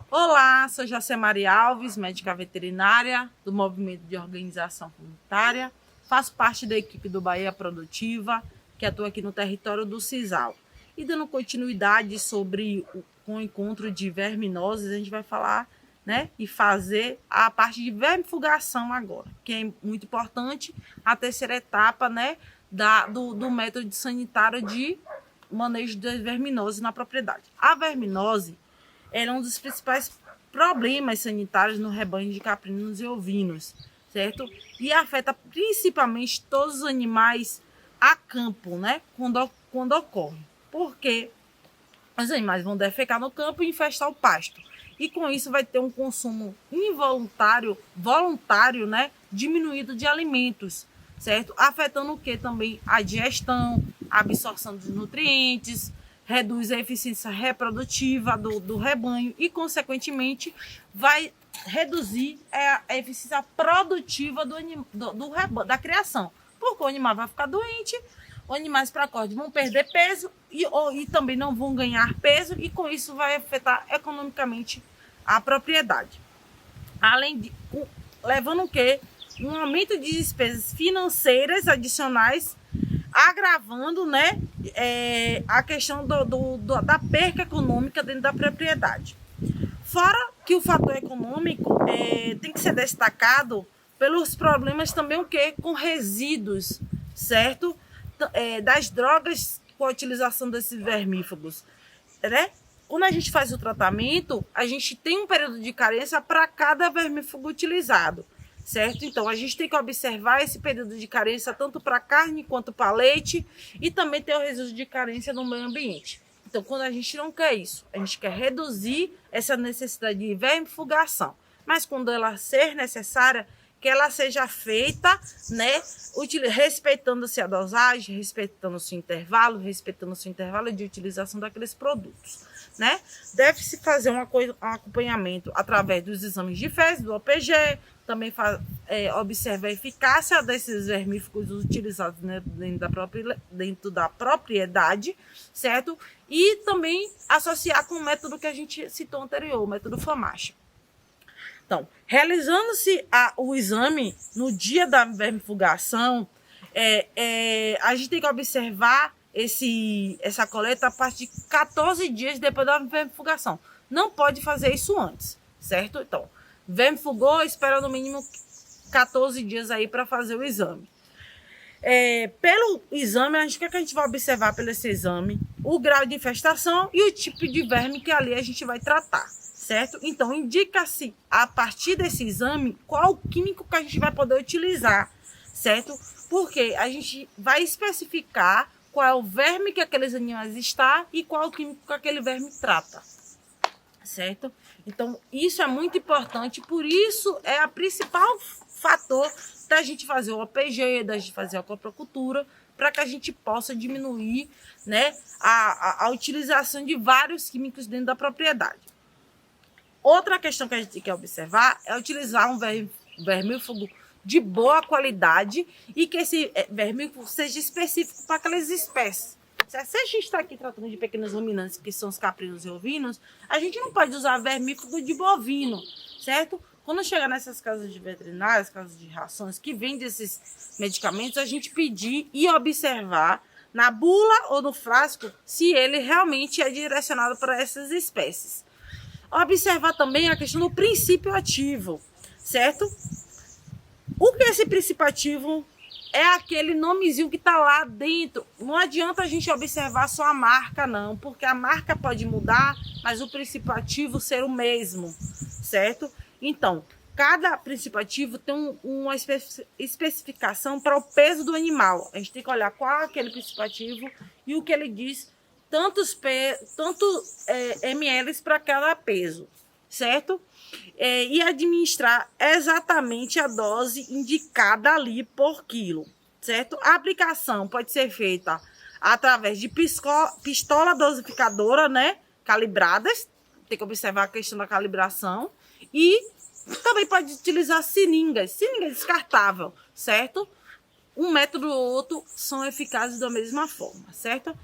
Olá, sou Jacemaria Alves, médica veterinária do Movimento de Organização Comunitária. Faço parte da equipe do Bahia Produtiva, que atua aqui no território do Cisal. E dando continuidade com o encontro de verminoses, a gente vai falar, né, e fazer a parte de vermifugação agora, que é muito importante, a terceira etapa, né, do método sanitário de manejo das verminoses na propriedade. A verminose é um dos principais problemas sanitários no rebanho de caprinos e ovinos, certo? E afeta principalmente todos os animais a campo, né? Quando ocorre. Porque os animais vão defecar no campo e infestar o pasto. E com isso vai ter um consumo voluntário, né? Diminuído de alimentos, certo? Afetando o que também? A digestão, a absorção dos nutrientes, reduz a eficiência reprodutiva do rebanho e, consequentemente, vai reduzir a eficiência produtiva do rebanho, da criação. Porque o animal vai ficar doente, os animais para corte vão perder peso e também não vão ganhar peso, e com isso vai afetar economicamente a propriedade. Além de, levando o quê? Um aumento de despesas financeiras adicionais, agravando, né, a questão da perca econômica dentro da propriedade. Fora que o fator econômico tem que ser destacado pelos problemas também com resíduos, certo? Das drogas com a utilização desses vermífugos, né? Quando a gente faz o tratamento, a gente tem um período de carência para cada vermífugo utilizado, certo? Então, a gente tem que observar esse período de carência tanto para carne quanto para leite, e também ter o resíduo de carência no meio ambiente. Então, quando a gente não quer isso, a gente quer reduzir essa necessidade de vermifugação. Mas quando ela ser necessária, que ela seja feita, né, respeitando-se a dosagem, respeitando-se o intervalo de utilização daqueles produtos, né? Deve-se fazer um acompanhamento através dos exames de fezes, do OPG, também observa a eficácia desses vermífugos utilizados, né, dentro da propriedade, certo? E também associar com o método que a gente citou anterior, o método FAMACHA. Então, realizando-se o exame no dia da vermifugação, a gente tem que observar essa coleta a partir de 14 dias depois da vermifugação. Não pode fazer isso antes, certo? Então, vermifugou, espera no mínimo 14 dias aí para fazer o exame. Pelo exame, o que a gente vai observar pelo esse exame? O grau de infestação e o tipo de verme que ali a gente vai tratar, certo? Então, indica-se a partir desse exame qual o químico que a gente vai poder utilizar, certo? Porque a gente vai especificar qual é o verme que aqueles animais está e qual é o químico que aquele verme trata, certo? Então, isso é muito importante, por isso é a principal fator da gente fazer o OPG, da gente fazer a coprocultura, para que a gente possa diminuir, né, a utilização de vários químicos dentro da propriedade. Outra questão que a gente tem que observar é utilizar um vermífugo de boa qualidade e que esse vermífugo seja específico para aquelas espécies. Se a gente está aqui tratando de pequenos ruminantes, que são os caprinos e ovinos, a gente não pode usar vermífugo de bovino, certo? Quando chegar nessas casas de veterinárias, casas de rações que vendem esses medicamentos, a gente pedir e observar na bula ou no frasco se ele realmente é direcionado para essas espécies. Observar também a questão do princípio ativo, certo? O que é esse princípio ativo? É aquele nomezinho que está lá dentro. Não adianta a gente observar só a marca, não, porque a marca pode mudar, mas o princípio ativo ser o mesmo, certo? Então, cada princípio ativo tem uma especificação para o peso do animal. A gente tem que olhar qual é aquele princípio ativo e o que ele diz, tanto ml para cada peso, certo? E administrar exatamente a dose indicada ali por quilo, certo? A aplicação pode ser feita através de pistola dosificadora, né, calibradas, tem que observar a questão da calibração, e também pode utilizar seringas descartável, certo? um método ou outro são eficazes da mesma forma, certo?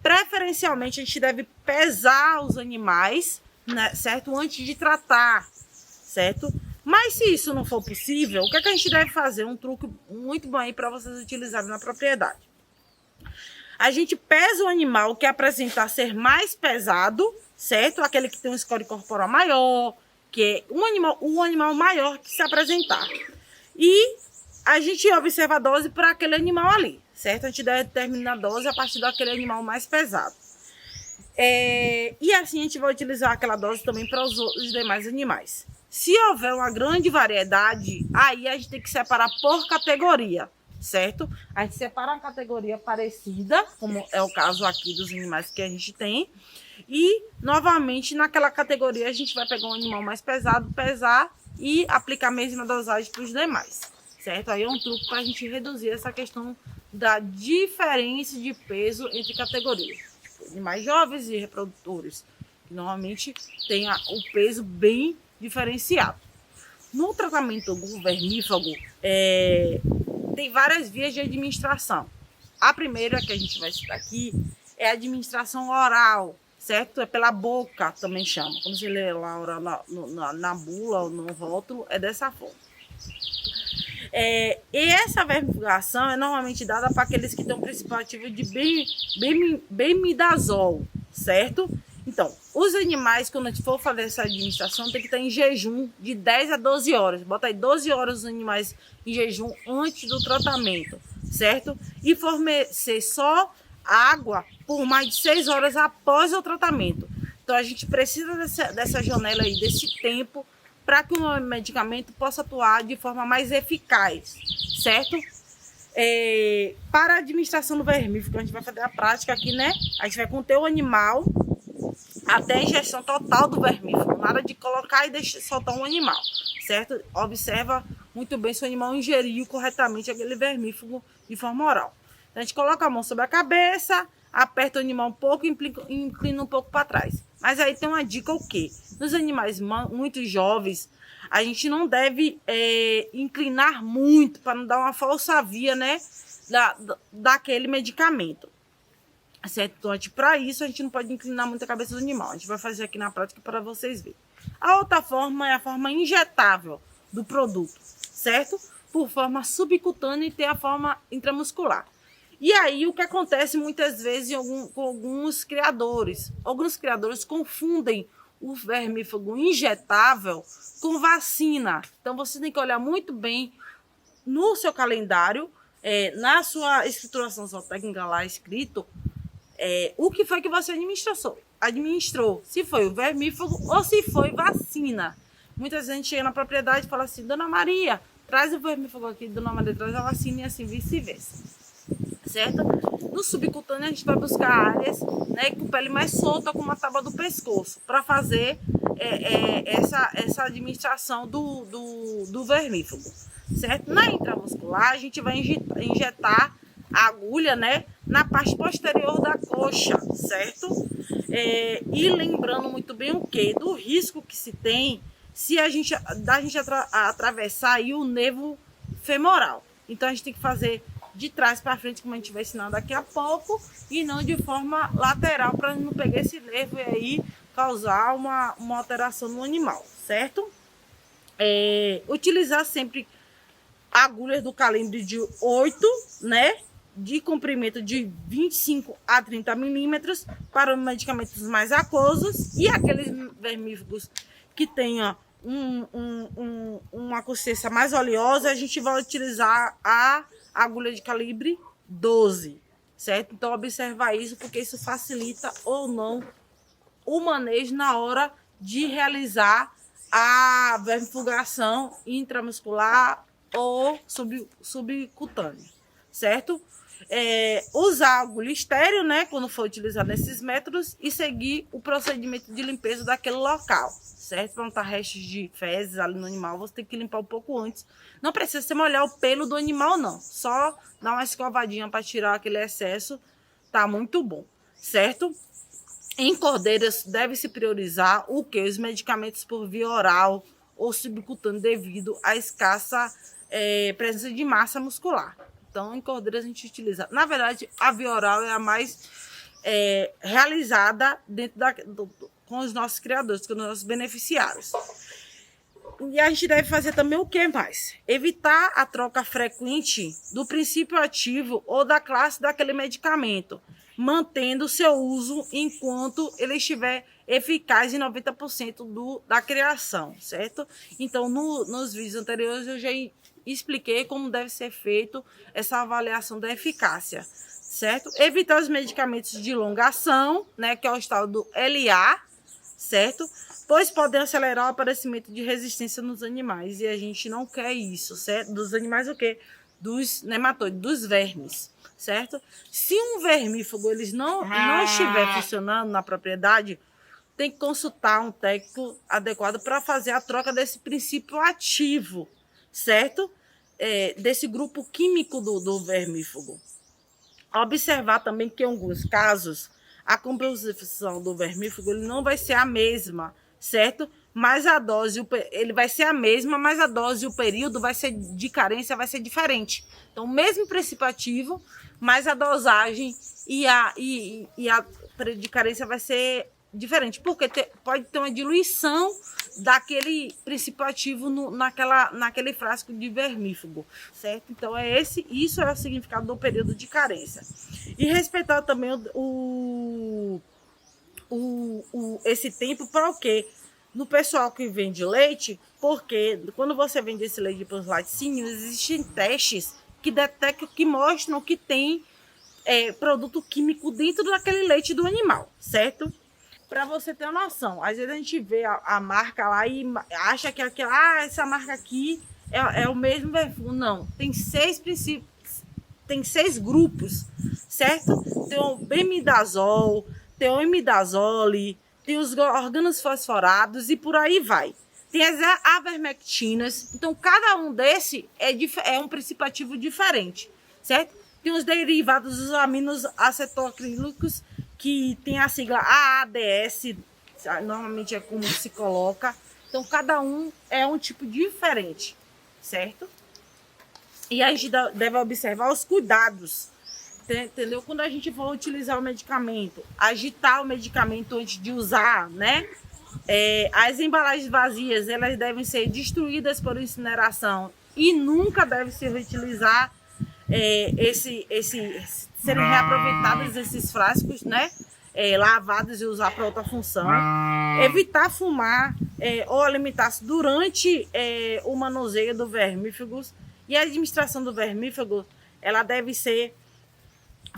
Preferencialmente, a gente deve pesar os animais, né, certo? Antes de tratar, certo? Mas se isso não for possível, o que é que a gente deve fazer? Um truque muito bom aí para vocês utilizarem na propriedade. A gente pesa o animal que apresentar ser mais pesado, certo? Aquele que tem um score corporal maior, que é o animal maior que se apresentar. E a gente observa a dose para aquele animal ali, certo? A gente determina a dose a partir daquele animal mais pesado. E assim a gente vai utilizar aquela dose também para os demais animais. Se houver uma grande variedade, aí a gente tem que separar por categoria, certo? A gente separa uma categoria parecida, como é o caso aqui dos animais que a gente tem. E, novamente, naquela categoria a gente vai pegar um animal mais pesado, pesar e aplicar a mesma dosagem para os demais, certo? Aí é um truque para a gente reduzir essa questão da diferença de peso entre categorias. Animais jovens e reprodutores, que normalmente tem o peso bem diferenciado. No tratamento do vermífugo, tem várias vias de administração. A primeira que a gente vai citar aqui é a administração oral, certo? É pela boca, também chama. Quando você lê lá oral na bula ou no rótulo, é dessa forma. E essa vermifugação é normalmente dada para aqueles que têm um princípio ativo de bemidazol, certo? Então, os animais, quando a gente for fazer essa administração, tem que estar em jejum de 10 a 12 horas. Bota aí 12 horas os animais em jejum antes do tratamento, certo? E fornecer só água por mais de 6 horas após o tratamento. Então, a gente precisa dessa janela aí, desse tempo, para que o medicamento possa atuar de forma mais eficaz, certo? Para a administração do vermífugo, a gente vai fazer a prática aqui, né? A gente vai conter o animal até a ingestão total do vermífugo, nada de colocar e soltar um animal, certo? Observa muito bem se o animal ingeriu corretamente aquele vermífugo de forma oral. Então, a gente coloca a mão sobre a cabeça, aperta o animal um pouco e inclina um pouco para trás. Mas aí tem uma dica o quê? Nos animais muito jovens, a gente não deve inclinar muito para não dar uma falsa via, né, daquele medicamento. Certo? Então, para isso, a gente não pode inclinar muito a cabeça do animal. A gente vai fazer aqui na prática para vocês verem. A outra forma é a forma injetável do produto, certo? Por forma subcutânea e ter a forma intramuscular. E aí, o que acontece muitas vezes com alguns criadores? Alguns criadores confundem o vermífugo injetável com vacina. Então, você tem que olhar muito bem no seu calendário, na sua escrituração zootécnica lá escrito, o que foi que você administrou, se foi o vermífugo ou se foi vacina. Muitas vezes a gente chega na propriedade e fala assim: Dona Maria, traz o vermífugo aqui, Dona Maria traz a vacina, e assim vice-versa, certo? No subcutâneo a gente vai buscar áreas, né, com pele mais solta, com uma tábua do pescoço, para fazer essa administração do vermífugo, certo? Na intramuscular a gente vai injetar a agulha, né, na parte posterior da coxa, certo? E lembrando muito bem o quê? Do risco que se tem se a gente atravessar aí o nervo femoral. Então a gente tem que fazer de trás para frente, como a gente vai ensinar daqui a pouco, e não de forma lateral, para não pegar esse nervo e aí causar uma alteração no animal, certo? Utilizar sempre agulhas do calibre de 8, né? De comprimento de 25 a 30 milímetros para medicamentos mais aquosos, e aqueles vermífugos que tenham uma consistência mais oleosa, a gente vai utilizar a agulha de calibre 12, certo? Então, observar isso, porque isso facilita ou não o manejo na hora de realizar a vermifugação intramuscular ou subcutânea, certo? Usar agulha estéreo, né, quando for utilizado nesses métodos, e seguir o procedimento de limpeza daquele local, certo? Para não estar restos de fezes ali no animal, você tem que limpar um pouco antes. Não precisa você molhar o pelo do animal, não. Só dar uma escovadinha para tirar aquele excesso, tá muito bom, certo? Em cordeiras, deve-se priorizar o quê? Os medicamentos por via oral ou subcutânea devido à escassa presença de massa muscular. Então, em cordeiro a gente utiliza. Na verdade, a via oral é a mais realizada dentro com os nossos criadores, com os nossos beneficiários. E a gente deve fazer também o que mais? Evitar a troca frequente do princípio ativo ou da classe daquele medicamento, mantendo o seu uso enquanto ele estiver eficaz em 90% da criação, certo? Então, nos vídeos anteriores eu já expliquei como deve ser feito essa avaliação da eficácia, certo? Evitar os medicamentos de longa ação, né, que é o estado do LA, certo? Pois podem acelerar o aparecimento de resistência nos animais, e a gente não quer isso, certo? Dos animais o quê? Dos nematóides, dos vermes, certo? Se um vermífugo eles não estiver funcionando na propriedade, tem que consultar um técnico adequado para fazer a troca desse princípio ativo, certo? Desse grupo químico do vermífugo. Observar também que em alguns casos a composição do vermífugo ele não vai ser a mesma, certo? Mas a dose, ele vai ser a mesma, mas a dose e o período de carência vai ser diferente. Então, o mesmo princípio ativo, mas a dosagem e a período de carência vai ser diferente, porque pode ter uma diluição daquele princípio ativo naquele frasco de vermífugo, certo? Então, isso é o significado do período de carência. E respeitar também esse tempo para o quê? No pessoal que vende leite, porque quando você vende esse leite para os laticínios, existem testes que detectam, que mostram que tem produto químico dentro daquele leite do animal, certo? Para você ter uma noção, às vezes a gente vê a marca lá e acha que essa marca aqui é o mesmo vermífugo. Não, tem 6 princípios, tem 6 grupos, certo? Tem o bemidazol, tem o imidazole, tem os organofosforados e por aí vai. Tem as avermectinas. Então, cada um desse é um princípio ativo diferente, certo? Tem os derivados dos aminos acetocrílicos, que tem a sigla AADS, normalmente é como se coloca. Então, cada um é um tipo diferente, certo? E a gente deve observar os cuidados, entendeu? Quando a gente for utilizar o medicamento, agitar o medicamento antes de usar, né? As embalagens vazias, elas devem ser destruídas por incineração e nunca deve se reutilizar, serem reaproveitados esses frascos, né? Lavados e usar para outra função. Evitar fumar ou alimentar-se durante o manuseio do vermífugo. E a administração do vermífugo, ela deve ser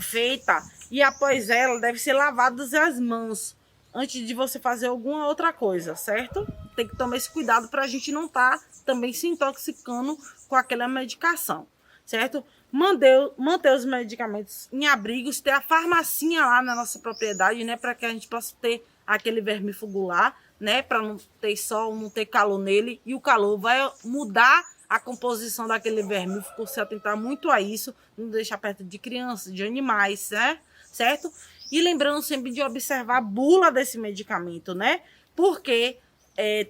feita e após ela deve ser lavadas as mãos antes de você fazer alguma outra coisa, certo? Tem que tomar esse cuidado para a gente não estar também se intoxicando com aquela medicação, certo? Manter os medicamentos em abrigos, ter a farmacinha lá na nossa propriedade, né? Para que a gente possa ter aquele vermífugo lá, né? Para não ter sol, não ter calor nele. E o calor vai mudar a composição daquele vermífugo, se atentar muito a isso, não deixar perto de crianças, de animais, né? Certo? E lembrando sempre de observar a bula desse medicamento, né? Porque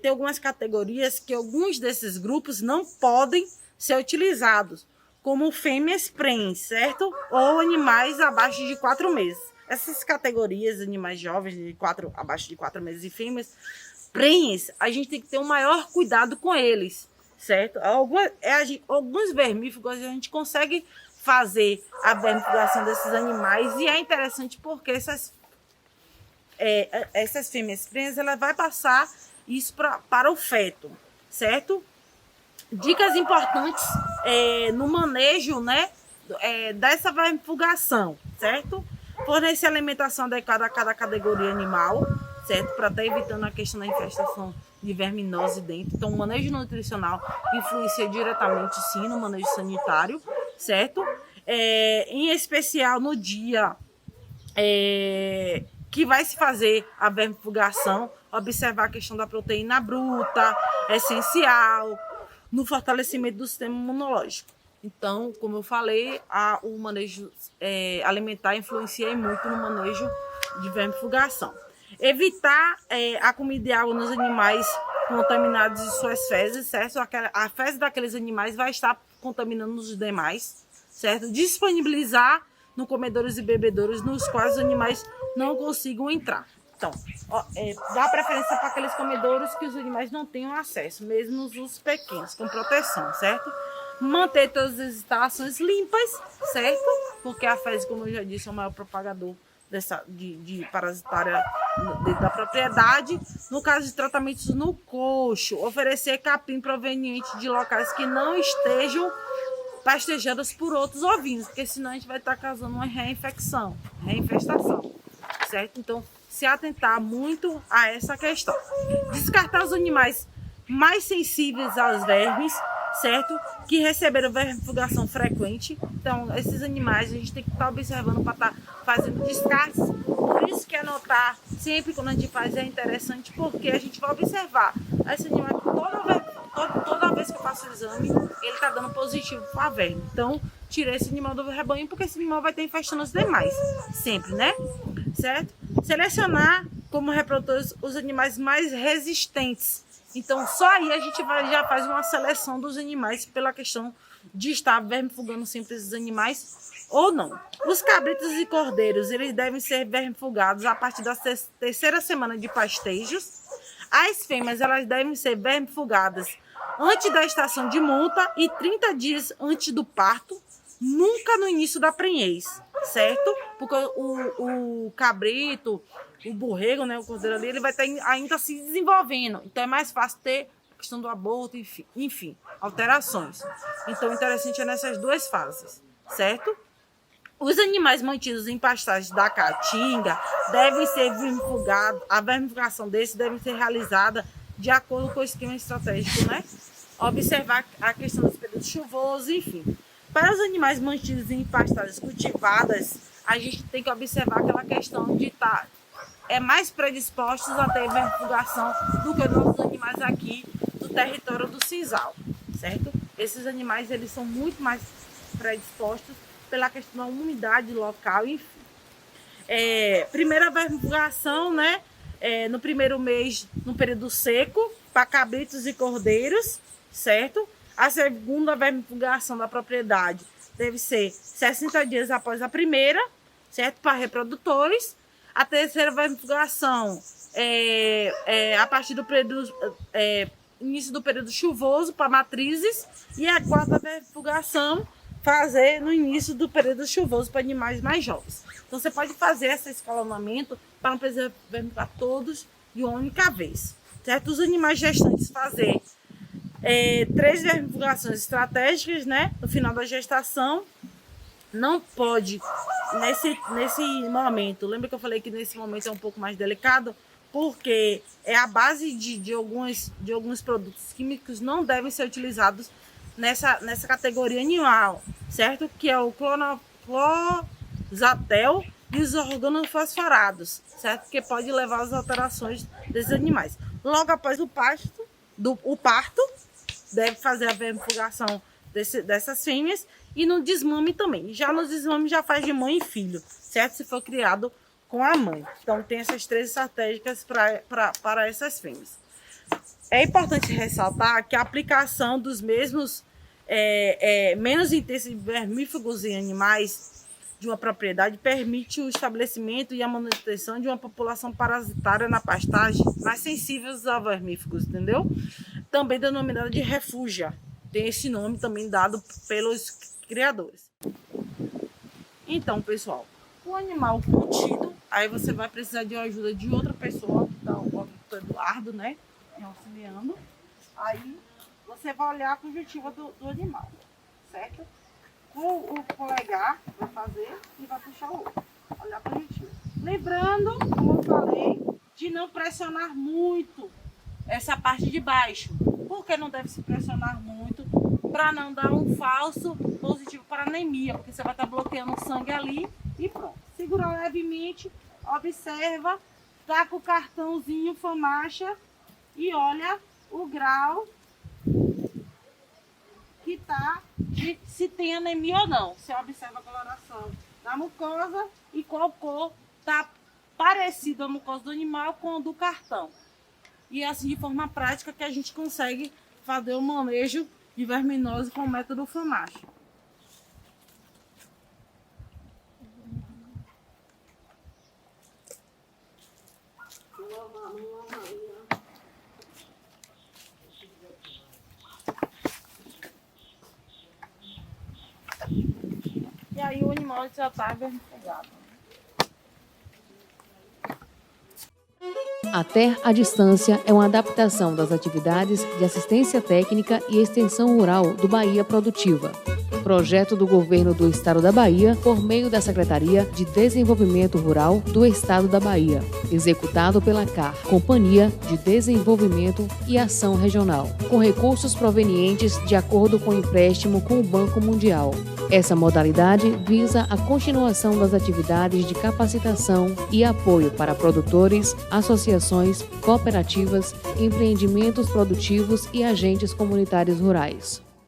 tem algumas categorias que alguns desses grupos não podem ser utilizados, como fêmeas prenhes, certo? Ou animais abaixo de 4 meses. Essas categorias, animais jovens abaixo de 4 meses e fêmeas prenhes, a gente tem que ter um maior cuidado com eles, certo? Alguns vermífugos a gente consegue fazer a vermifugação desses animais e é interessante porque essas fêmeas prenhes, ela vai passar isso para o feto, certo? Dicas importantes no manejo, né, dessa vermifugação, certo? Fornecer alimentação adequada a cada categoria animal, certo? Para estar evitando a questão da infestação de verminose dentro. Então, o manejo nutricional influencia diretamente, sim, no manejo sanitário, certo? Em especial no dia que vai se fazer a vermifugação, observar a questão da proteína bruta, essencial, no fortalecimento do sistema imunológico. Então, como eu falei, o manejo alimentar influencia muito no manejo de vermifugação. Evitar a comida e água nos animais contaminados de suas fezes, certo? A fezes daqueles animais vai estar contaminando os demais, certo? Disponibilizar no comedouros e bebedouros nos quais os animais não consigam entrar. Então, dá preferência para aqueles comedouros que os animais não tenham acesso, mesmo os pequenos, com proteção, certo? Manter todas as instalações limpas, certo? Porque a fezes, como eu já disse, é o maior propagador de parasitária dentro da propriedade. No caso de tratamentos no coxo, oferecer capim proveniente de locais que não estejam pastejados por outros ovinos, porque senão a gente vai estar causando uma reinfestação, certo? Então, se atentar muito a essa questão. Descartar os animais mais sensíveis aos vermes, certo? Que receberam vermifugação frequente. Então, esses animais a gente tem que estar observando para estar fazendo descartes. Por isso que anotar sempre quando a gente faz é interessante, porque a gente vai observar esse animal toda vez que eu faço o exame, ele está dando positivo para verme. Então, tirei esse animal do rebanho, porque esse animal vai ter infestando os demais. Sempre, né? Certo? Selecionar como reprodutores os animais mais resistentes. Então, só aí a gente já faz uma seleção dos animais pela questão de estar vermifugando sempre esses animais ou não. Os cabritos e cordeiros, eles devem ser vermifugados a partir da terceira semana de pastejos. As fêmeas, elas devem ser vermifugadas antes da estação de monta e 30 dias antes do parto, nunca no início da prenhez, certo? Porque o cabrito, o borrego, né, o cordeiro ali, ele vai estar ainda se desenvolvendo. Então é mais fácil ter a questão do aborto, enfim, alterações. Então o interessante é nessas duas fases, certo? Os animais mantidos em pastagens da caatinga devem ser vermifugados. A vermifugação desses deve ser realizada de acordo com o esquema estratégico, né? Observar a questão dos períodos chuvosos, enfim. Para os animais mantidos em pastagens cultivadas, a gente tem que observar aquela questão de estar mais predispostos a ter vermifugação do que os nossos animais aqui do território do sisal, certo? Esses animais, eles são muito mais predispostos pela questão da umidade local, enfim. Primeira vermifugação, né? No primeiro mês, no período seco, para cabritos e cordeiros, certo? A segunda vermifugação da propriedade deve ser 60 dias após a primeira, certo? Para reprodutores. A terceira vermifugação a partir do período, início do período chuvoso para matrizes. E a quarta vermifugação fazer no início do período chuvoso para animais mais jovens. Então você pode fazer esse escalonamento para não precisar vermifugar todos de uma única vez, certo? Os animais gestantes fazer 3 vermifugações estratégicas, né? No final da gestação. Não pode, nesse momento, lembra que eu falei que nesse momento é um pouco mais delicado? Porque é a base de alguns produtos químicos não devem ser utilizados nessa categoria animal, certo? Que é o clozatel e os organofosforados, certo? Que pode levar às alterações desses animais. Logo após o parto, deve fazer a vermifugação dessas fêmeas e no desmame também. Já no desmame já faz de mãe e filho, certo? Se for criado com a mãe. Então tem essas 3 estratégicas para essas fêmeas. É importante ressaltar que a aplicação dos mesmos menos intensos vermífugos em animais de uma propriedade permite o estabelecimento e a manutenção de uma população parasitária na pastagem mais sensíveis a vermífugos, entendeu? Também denominada de refúgia. Tem esse nome também dado pelos criadores. Então, pessoal, o animal contido, aí você vai precisar de ajuda de outra pessoa, então, o Eduardo, né, me auxiliando. Aí você vai olhar a conjuntiva do animal, certo? Com o polegar vai fazer e vai puxar o outro, olhar a conjuntiva. Lembrando, como eu falei, de não pressionar muito essa parte de baixo. Por que não deve se pressionar muito? Para não dar um falso positivo para anemia, porque você vai estar bloqueando o sangue ali e pronto. Segura levemente, observa, tá com o cartãozinho FAMACHA e olha o grau que tá de se tem anemia ou não. Você observa a coloração da mucosa e qual cor tá parecida a mucosa do animal com a do cartão. E assim, de forma prática, que a gente consegue fazer o manejo de verminose com o método FAMACHA. E aí o animal já está vermelhado. A TER à Distância é uma adaptação das atividades de assistência técnica e extensão rural do Bahia Produtiva, projeto do Governo do Estado da Bahia por meio da Secretaria de Desenvolvimento Rural do Estado da Bahia, executado pela CAR, Companhia de Desenvolvimento e Ação Regional, com recursos provenientes de acordo com o empréstimo com o Banco Mundial. Essa modalidade visa a continuação das atividades de capacitação e apoio para produtores, associações, cooperativas, empreendimentos produtivos e agentes comunitários rurais.